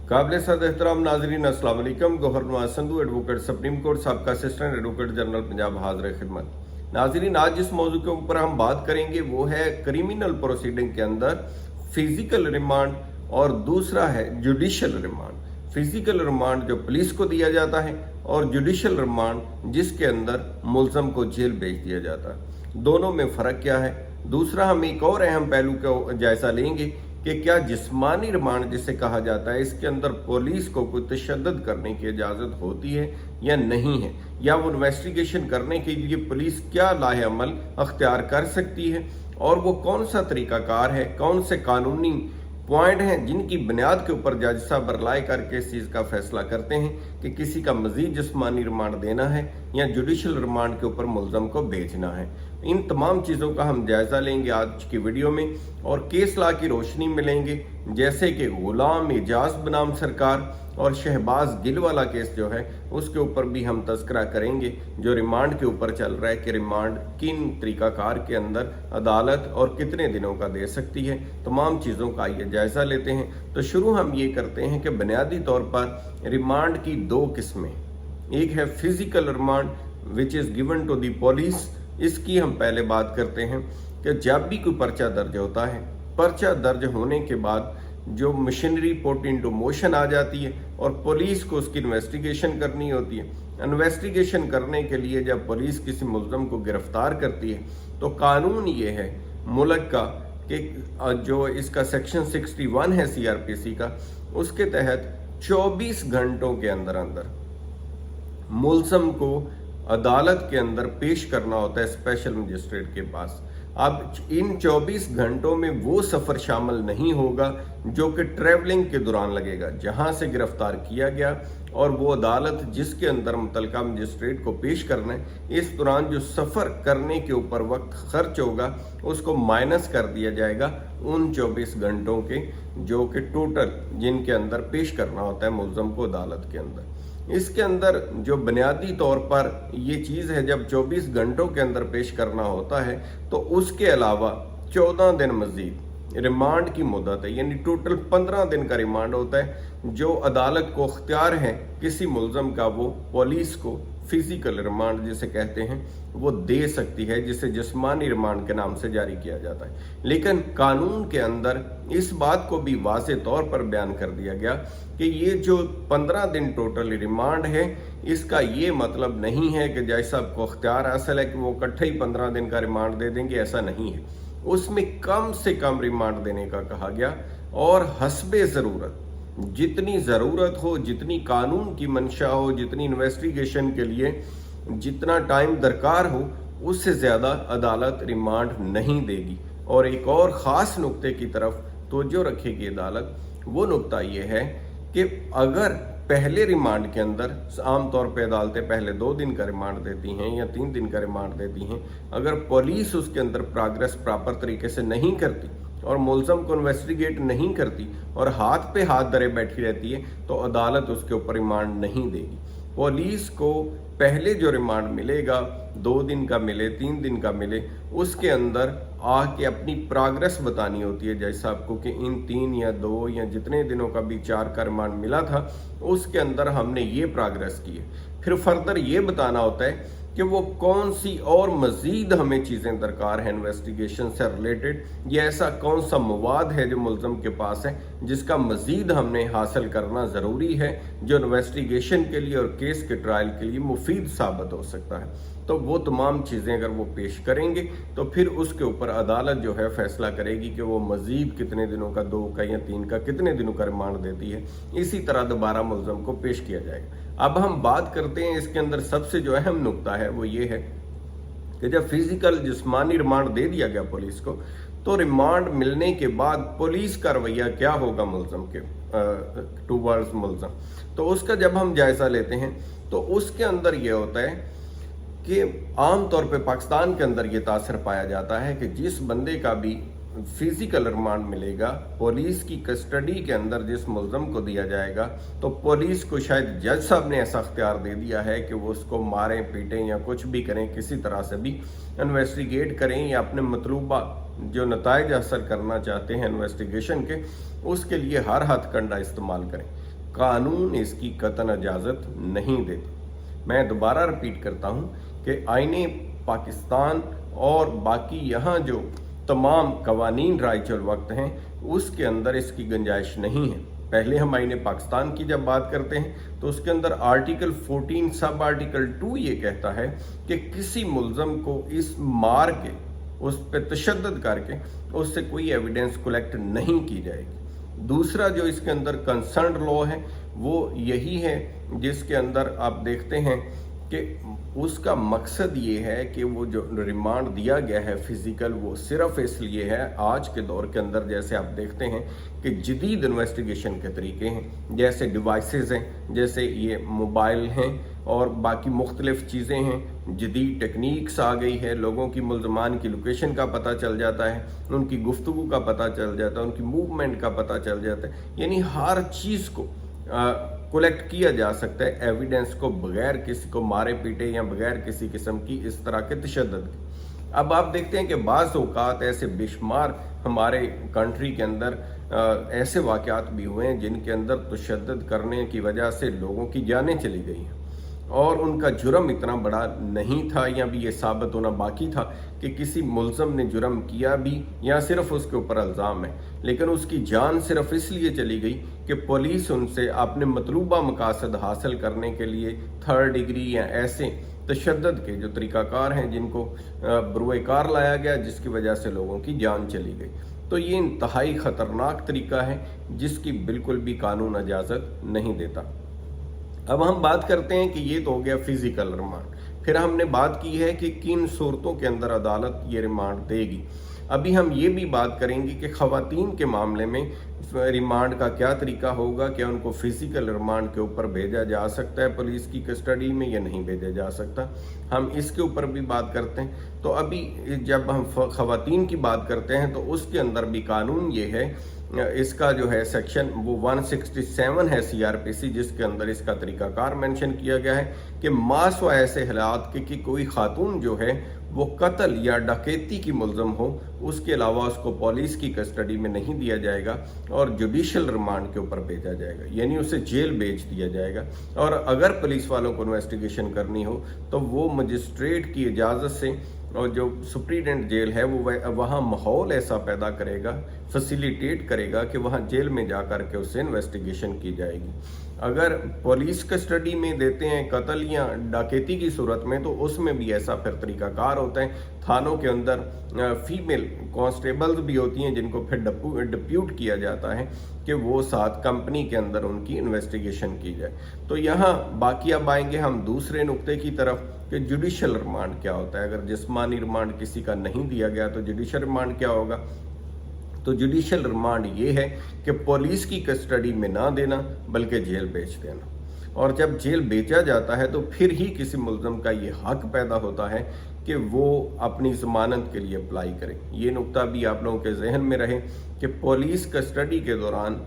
काबिल सद एहतराम नाजरीन अस्सलाम वालेकुम। Gauhar Nawaz Sandhu advocate supreme court साबका असिस्टेंट एडवोकेट जनरल पंजाब हाजिर खिदमत। नाजरीन, आज जिस मौजू के ऊपर हम बात करेंगे वो है क्रिमिनल प्रोसीडिंग के अंदर फिजिकल रिमांड और दूसरा है जुडिशियल रिमांड। फिजिकल रिमांड जो पुलिस को दिया जाता है और जुडिशियल रिमांड जिसके अंदर मुलजम को जेल भेज दिया जाता है, दोनों में फ़र्क क्या है। दूसरा हम एक और अहम पहलू का जायजा लेंगे कि क्या जिस्मानी रिमांड जिसे कहा जाता है इसके अंदर पुलिस को कोई तशद्दुद करने की इजाज़त होती है या नहीं है, या वो इन्वेस्टिगेशन करने के लिए पुलिस क्या लाहे अमल अख्तियार कर सकती है और वो कौन सा तरीक़ाकार है, कौन से कानूनी पॉइंट हैं जिनकी बुनियाद के ऊपर जज साहब रिलाई करके इस चीज़ का फैसला करते हैं कि किसी का मजीद जिस्मानी रिमांड देना है या जुडिशल रिमांड के ऊपर मुलजम को भेजना है। इन तमाम चीज़ों का हम जायज़ा लेंगे आज की वीडियो में और केस ला की रोशनी में लेंगे, जैसे कि गुलाम एजाज बनाम सरकार और शहबाज गिल वाला केस जो है उसके ऊपर भी हम तस्करा करेंगे, जो रिमांड के ऊपर चल रहा है कि रिमांड किन तरीक़ाकार के अंदर अदालत और कितने दिनों का दे सकती है। तमाम चीज़ों का ये जायज़ा लेते हैं। तो शुरू हम ये करते हैं कि बुनियादी तौर पर रिमांड की दो किस्में, एक है physical remand which is given to the police. इसकी हम पहले बात करते हैं कि जब भी कोई पर्चा दर्ज होता है, पर्चा दर्ज होने के बाद जो मशीनरी पुट इनटू मोशन आ जाती है और पुलिस को उसकी इन्वेस्टिगेशन करनी होती है। इन्वेस्टिगेशन करने के लिए जब पुलिस किसी मुलजम को गिरफ्तार करती है तो कानून ये है मुल्क का कि जो इसका सेक्शन 61 है CRPC का, उसके तहत 24 घंटों के अंदर अंदर मुलजम को अदालत के अंदर पेश करना होता है स्पेशल मजिस्ट्रेट के पास। अब इन 24 घंटों में वो सफ़र शामिल नहीं होगा जो कि ट्रैवलिंग के दौरान लगेगा, जहां से गिरफ्तार किया गया और वो अदालत जिसके अंदर मुतलका मजिस्ट्रेट को पेश करना है, इस दौरान जो सफ़र करने के ऊपर वक्त खर्च होगा उसको माइनस कर दिया जाएगा उन 24 घंटों के, जो कि टोटल जिनके अंदर पेश करना होता है मुलजम को अदालत के अंदर। इसके अंदर जो बुनियादी तौर पर ये चीज़ है, जब 24 घंटों के अंदर पेश करना होता है तो उसके अलावा 14 दिन मजीद रिमांड की मुद्दत है, यानी टोटल 15 दिन का रिमांड होता है जो अदालत को अख्तियार है किसी मुलजम का वो पुलिस को फिजिकल रिमांड जिसे कहते हैं वो दे सकती है, जिसे जिस्मानी रिमांड के नाम से जारी किया जाता है। लेकिन कानून के अंदर इस बात को भी वाज़े तौर पर बयान कर दिया गया कि ये जो 15 दिन टोटल रिमांड है, इसका ये मतलब नहीं है कि जज साहब को अख्तियार हासिल है कि वो इकट्ठे ही 15 दिन का रिमांड दे देंगे, ऐसा नहीं है। उसमें कम से कम रिमांड देने का कहा गया और हस्बे ज़रूरत, जितनी ज़रूरत हो, जितनी कानून की मंशा हो, जितनी इन्वेस्टिगेशन के लिए जितना टाइम दरकार हो, उससे ज़्यादा अदालत रिमांड नहीं देगी। और एक और ख़ास नुक्ते की तरफ तवज्जो रखेगी अदालत, वो नुक्ता ये है कि अगर पहले रिमांड के अंदर आमतौर पर अदालतें पहले 2 दिन का रिमांड देती हैं या 3 दिन का रिमांड देती हैं, अगर पुलिस उसके अंदर प्रोग्रेस प्रॉपर तरीके से नहीं करती और मुलजम को इन्वेस्टिगेट नहीं करती और हाथ पे हाथ धरे बैठी रहती है तो अदालत उसके ऊपर रिमांड नहीं देगी। पुलिस को पहले जो रिमांड मिलेगा, 2 दिन का मिले, 3 दिन का मिले, उसके अंदर आके अपनी प्रोग्रेस बतानी होती है जज साहब को कि इन 3 या 2 या जितने दिनों का भी 4 का रिमांड मिला था उसके अंदर हमने ये प्रोग्रेस की है। फिर फर्दर ये बताना होता है कि वो कौन सी और मज़ीद हमें चीज़ें दरकार है इन्वेस्टिगेशन से रिलेटेड, या ऐसा कौन सा मवाद है जो मुलजम के पास है जिसका मज़ीद हमने हासिल करना ज़रूरी है, जो इन्वेस्टिगेशन के लिए और केस के ट्रायल के लिए मुफीद साबित हो सकता है। तो वो तमाम चीज़ें अगर वो पेश करेंगे तो फिर उसके ऊपर अदालत जो है फैसला करेगी कि वो मज़ीद कितने दिनों का, 2 का या 3 का, कितने दिनों का रिमांड देती है। इसी तरह दोबारा मुलजम को पेश किया जाएगा। अब हम बात करते हैं इसके अंदर सबसे जो अहम नुक्ता है वो ये है कि जब फिजिकल जिस्मानी रिमांड दे दिया गया पुलिस को, तो रिमांड मिलने के बाद पुलिस का रवैया क्या होगा मुलजम के टूवर्ड्स मुलजम, तो उसका जब हम जायज़ा लेते हैं तो उसके अंदर ये होता है कि आम तौर पे पाकिस्तान के अंदर ये तासर पाया जाता है कि जिस बंदे का भी फिजिकल रिमांड मिलेगा, पुलिस की कस्टडी के अंदर जिस मुलजम को दिया जाएगा, तो पुलिस को शायद जज साहब ने ऐसा अख्तियार दे दिया है कि वो उसको मारें, पीटें या कुछ भी करें, किसी तरह से भी इन्वेस्टिगेट करें या अपने मतलूबा जो नताइज हासिल करना चाहते हैं इन्वेस्टिगेशन के, उसके लिए हर हथकंडा इस्तेमाल करें। कानून इसकी कतई इजाज़त नहीं देता। मैं दोबारा रिपीट करता हूँ कि आईने पाकिस्तान और बाकी यहाँ जो तमाम कवानीन राइज अल वक्त हैं उसके अंदर इसकी गुंजाइश नहीं है। पहले हम आईने पाकिस्तान की जब बात करते हैं तो उसके अंदर आर्टिकल 14 सब आर्टिकल 2 ये कहता है कि किसी मुल्ज़म को इस मार के उस पर तशद्दुद करके उससे कोई एविडेंस कलेक्ट नहीं की जाएगी। दूसरा जो इसके अंदर कंसर्न लॉ है वो यही है जिसके अंदर आप देखते हैं कि उसका मकसद ये है कि वो जो रिमांड दिया गया है फिज़िकल वो सिर्फ इसलिए है आज के दौर के अंदर जैसे आप देखते हैं कि जदीद इन्वेस्टिगेशन के तरीके हैं, जैसे डिवाइसेस हैं, जैसे ये मोबाइल हैं और बाकी मुख्तलिफ चीज़ें हैं, जदीद टेक्निक्स आ गई है, लोगों की मुल्ज़मान की लोकेशन का पता चल जाता है, उनकी गुफ्तगू का पता चल जाता है, उनकी मूवमेंट का पता चल जाता है, यानी हर चीज़ को कलेक्ट किया जा सकता है एविडेंस को बगैर किसी को मारे पीटे या बगैर किसी किस्म की इस तरह के तशद्दुद के। अब आप देखते हैं कि बाज़ औक़ात ऐसे बेशुमार हमारे कंट्री के अंदर ऐसे वाक़यात भी हुए हैं जिनके अंदर तशद्दुद करने की वजह से लोगों की जानें चली गई हैं और उनका जुर्म इतना बड़ा नहीं था या भी ये साबित होना बाकी था कि किसी मुल्ज़म ने जुर्म किया भी या सिर्फ उसके ऊपर इल्ज़ाम है, लेकिन उसकी जान सिर्फ इसलिए चली गई कि पुलिस उनसे अपने मतलूबा मकासद हासिल करने के लिए 3rd डिग्री या ऐसे तशद्दुद के जो तरीक़ाकार हैं जिनको बरूए कार लाया गया जिसकी वजह से लोगों की जान चली गई। तो ये इंतहाई ख़तरनाक तरीका है जिसकी बिल्कुल भी कानून इजाज़त नहीं देता। अब हम बात करते हैं कि ये तो हो गया फिजिकल रिमांड, फिर हमने बात की है कि किन सूरतों के अंदर अदालत ये रिमांड देगी। अभी हम ये भी बात करेंगे कि ख़वातीन के मामले में रिमांड का क्या तरीका होगा, क्या उनको फिजिकल रिमांड के ऊपर भेजा जा सकता है पुलिस की कस्टडी में या नहीं भेजा जा सकता, हम इसके ऊपर भी बात करते हैं। तो अभी जब हम ख़वातीन की बात करते हैं तो उसके अंदर भी कानून ये है, इसका जो है सेक्शन वो 167 है CRPC जिसके अंदर इसका तरीकाकार मेंशन किया गया है कि मास व ऐसे हालात कि कोई खातून जो है वो कत्ल या डकैती की मुल्ज़म हो उसके अलावा उसको पुलिस की कस्टडी में नहीं दिया जाएगा और जुडिशल रिमांड के ऊपर भेजा जाएगा, यानी उसे जेल भेज दिया जाएगा। और अगर पुलिस वालों को इन्वेस्टिगेशन करनी हो तो वो मजिस्ट्रेट की इजाज़त से और जो सुप्रीडेंट जेल है वो वहाँ माहौल ऐसा पैदा करेगा, फैसिलिटेट करेगा कि वहाँ जेल में जा कर के उससे इन्वेस्टिगेशन की जाएगी। अगर पुलिस कस्टडी में देते हैं कत्ल या डकैती की सूरत में तो उसमें भी ऐसा फिर तरीकाकार होता है। थानों के अंदर फीमेल कांस्टेबल्स भी होती हैं जिनको फिर डिप्यूट किया जाता है कि वो साथ कंपनी के अंदर उनकी इन्वेस्टिगेशन की जाए। तो यहाँ बाकी अब आएंगे हम दूसरे नुक्ते की तरफ कि जुडिशल रिमांड क्या होता है। अगर जिस्मानी रिमांड किसी का नहीं दिया गया तो जुडिशल रिमांड क्या होगा। तो जुडिशल रिमांड ये है कि पुलिस की कस्टडी में ना देना बल्कि जेल भेज देना, और जब जेल भेजा जाता है तो फिर ही किसी मुल्ज़म का ये हक पैदा होता है कि वो अपनी ज़मानत के लिए अप्लाई करें। ये नुक्ता भी आप लोगों के जहन में रहे कि पुलिस कस्टडी के दौरान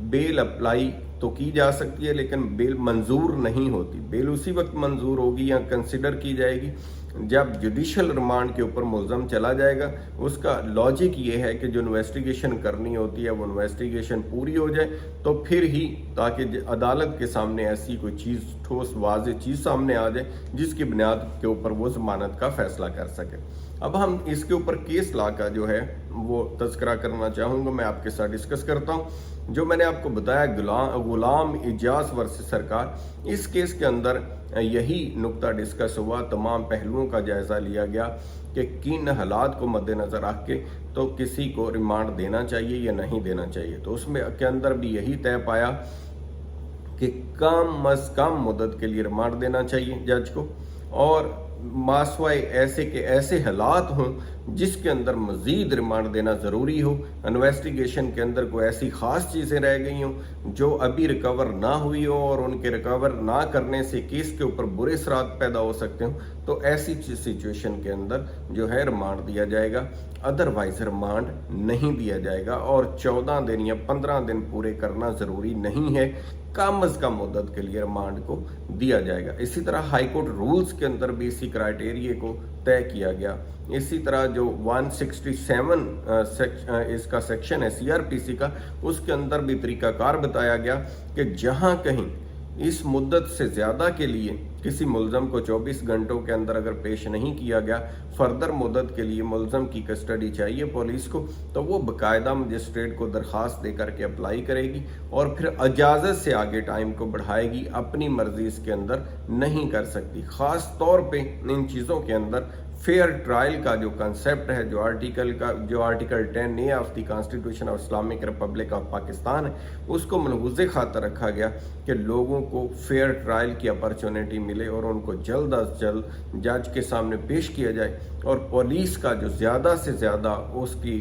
बेल अप्लाई तो की जा सकती है लेकिन बेल मंजूर नहीं होती। बेल उसी वक्त मंजूर होगी या कंसिडर की जाएगी जब जुडिशल रिमांड के ऊपर मुल्ज़म चला जाएगा। उसका लॉजिक ये है कि जो इन्वेस्टिगेशन करनी होती है वो इन्वेस्टिगेशन पूरी हो जाए तो फिर ही, ताकि अदालत के सामने ऐसी कोई चीज़ ठोस वाज़ेह चीज़ सामने आ जाए जिसकी बुनियाद के ऊपर वो ज़मानत का फैसला कर सके। अब हम इसके ऊपर केस लॉ का जो है वो तज़किरा करना चाहूँगा, मैं आपके साथ डिस्कस करता हूँ। जो मैंने आपको बताया गुलाम इजाज़ वर्सेस सरकार, इस केस के अंदर यही नुक्ता डिस्कस हुआ, तमाम पहलुओं का जायज़ा लिया गया कि किन हालात को मद्देनज़र रख के तो किसी को रिमांड देना चाहिए या नहीं देना चाहिए। तो उसमें के अंदर भी यही तय पाया कि कम अज़ कम मुद्दत के लिए रिमांड देना चाहिए जज को, और मासवाए ऐसे के ऐसे हालात हों जिसके अंदर मज़ीद रिमांड देना ज़रूरी हो। इन्वेस्टिगेशन के अंदर कोई ऐसी ख़ास चीज़ें रह गई हों जो अभी रिकवर ना हुई हो और उनके रिकवर ना करने से केस के ऊपर बुरे असरात पैदा हो सकते हों, तो ऐसी सिचुएशन के अंदर जो है रिमांड दिया जाएगा। अदरवाइज रिमांड नहीं दिया जाएगा और 14 दिन या 15 दिन पूरे करना ज़रूरी नहीं है। कम अज कम मुद्दत के लिए रिमांड को दिया जाएगा। इसी तरह हाई कोर्ट रूल्स के अंदर भी इसी क्राइटेरिया को तय किया गया। इसी तरह जो 167 इसका सेक्शन है सीआरपीसी का, उसके अंदर भी तरीकाकार बताया गया कि जहां कहीं इस मुद्दत से ज़्यादा के लिए किसी मुलजम को 24 घंटों के अंदर अगर पेश नहीं किया गया, फर्दर मुद्दत के लिए मुलजम की कस्टडी चाहिए पुलिस को, तो वो बाकायदा मजिस्ट्रेट को दरख्वास्त दे करके अप्लाई करेगी और फिर इजाज़त से आगे टाइम को बढ़ाएगी, अपनी मर्जी इसके अंदर नहीं कर सकती। ख़ास तौर पे इन चीज़ों के अंदर फेयर ट्रायल का जो कंसेप्ट है, जो article 10A of the constitution of Islamic Republic of Pakistan है, उसको मनहूज़ खातर रखा गया कि लोगों को फेयर ट्रायल की अपॉर्चुनिटी मिले और उनको जल्द अज जल्द जज के सामने पेश किया जाए और पुलिस का जो ज़्यादा से ज़्यादा उसकी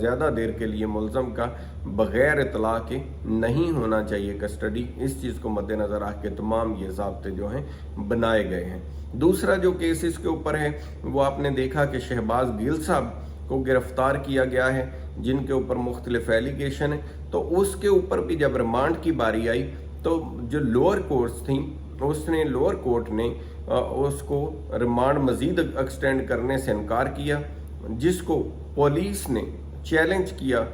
ज़्यादा देर के लिए मुलजम का बग़ैर इतला के नहीं होना चाहिए कस्टडी। इस चीज़ को मद्देनज़र रख के तमाम ये ज़ाब्ते जो हैं बनाए गए हैं। दूसरा जो केस इसके ऊपर है वो आपने देखा कि शहबाज गिल साहब को गिरफ्तार किया गया है, जिनके ऊपर मुख्तलिफ एलिगेशन है। तो उसके ऊपर भी जब रिमांड की बारी आई तो जो लोअर कोर्ट्स थी लोअर कोर्ट ने उसको रिमांड मजीद एक्सटेंड करने से इनकार किया, जिसको पुलिस ने चैलेंज किया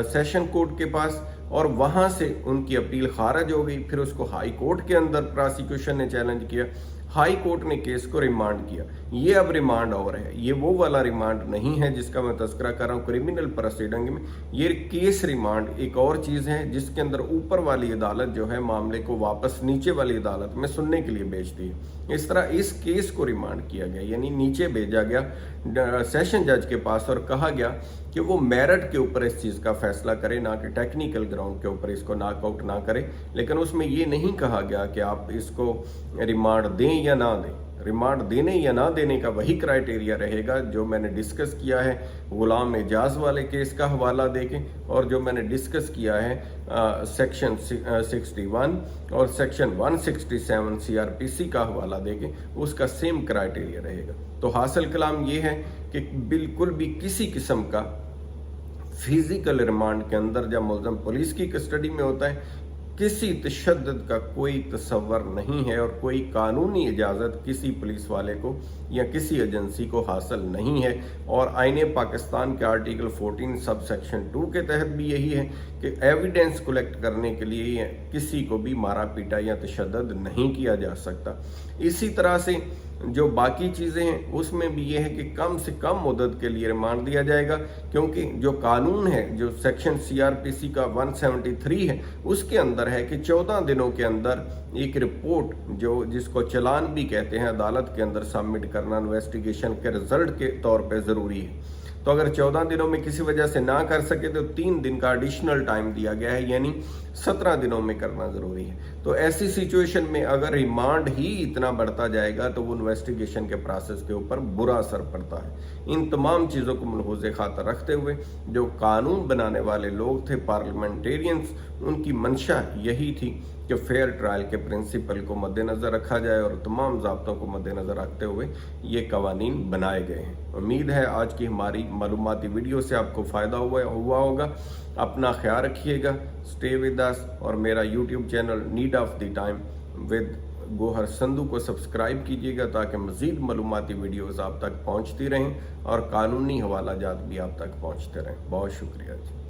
सेशन कोर्ट के पास और वहाँ से उनकी अपील खारिज हो गई। फिर उसको हाई कोर्ट के अंदर प्रोसिक्यूशन ने चैलेंज किया, हाई कोर्ट ने केस को रिमांड किया। ये अब रिमांड और है, ये वो वाला रिमांड नहीं है जिसका मैं तस्करा कर रहा हूँ क्रिमिनल प्रोसीडिंग में। ये केस रिमांड एक और चीज़ है जिसके अंदर ऊपर वाली अदालत जो है मामले को वापस नीचे वाली अदालत में सुनने के लिए भेजती है। इस तरह इस केस को रिमांड किया गया, यानी नीचे भेजा गया सेशन जज के पास और कहा गया कि वो मेरिट के ऊपर इस चीज़ का फैसला करे, ना कि टेक्निकल ग्राउंड के ऊपर इसको नॉकआउट ना करे। लेकिन उसमें ये नहीं कहा गया कि आप इसको रिमांड दें या ना दें। रिमांड देने या ना देने का वही क्राइटेरिया रहेगा जो मैंने डिस्कस किया है गुलाम एजाज वाले केस का हवाला देके, और जो मैंने डिस्कस किया है सेक्शन 61 और सेक्शन 167 सीआरपीसी का हवाला देके, उसका सेम क्राइटेरिया रहेगा। तो हासिल कलाम ये है कि बिल्कुल भी किसी किस्म का फिजिकल रिमांड के अंदर जब मुलजम पुलिस की कस्टडी में होता है, किसी तशद्दुद का कोई तसव्वुर नहीं है और कोई कानूनी इजाज़त किसी पुलिस वाले को या किसी एजेंसी को हासिल नहीं है। और आईन पाकिस्तान के आर्टिकल 14 सब सेक्शन 2 के तहत भी यही है कि एविडेंस कलेक्ट करने के लिए किसी को भी मारा पीटा या तशद्दुद नहीं किया जा सकता। इसी तरह से जो बाकी चीज़ें हैं उसमें भी ये है कि कम से कम मुद्दत के लिए रिमांड दिया जाएगा, क्योंकि जो कानून है, जो सेक्शन सीआरपीसी का 173 है, उसके अंदर है कि 14 दिनों के अंदर एक रिपोर्ट जो जिसको चलान भी कहते हैं अदालत के अंदर सबमिट करना इन्वेस्टिगेशन के रिजल्ट के तौर पे ज़रूरी है। तो अगर 14 दिनों में किसी वजह से ना कर सके तो 3 दिन का एडिशनल टाइम दिया गया है, यानी 17 दिनों में करना ज़रूरी है। तो ऐसी सिचुएशन में अगर रिमांड ही इतना बढ़ता जाएगा तो वो इन्वेस्टिगेशन के प्रोसेस के ऊपर बुरा असर पड़ता है। इन तमाम चीज़ों को मलहूज़े खातर रखते हुए जो कानून बनाने वाले लोग थे पार्लियामेंटेरियंस, उनकी मंशा यही थी कि फेयर ट्रायल के प्रिंसिपल को मद्देनज़र रखा जाए और तमाम ज़ाब्तों को मद्देनज़र रखते हुए ये कवानीन बनाए गए हैं। उम्मीद है आज की हमारी मालूमाती वीडियो से आपको फ़ायदा हुआ होगा। अपना ख्याल रखिएगा, स्टे विद अस, और मेरा YouTube channel need of the time with Gohar Sandhu को सब्सक्राइब कीजिएगा ताकि मज़ीद मालूमाती वीडियोज़ आप तक पहुँचती रहें और कानूनी हवाला जात भी आप तक पहुँचते रहें। बहुत शुक्रिया जी।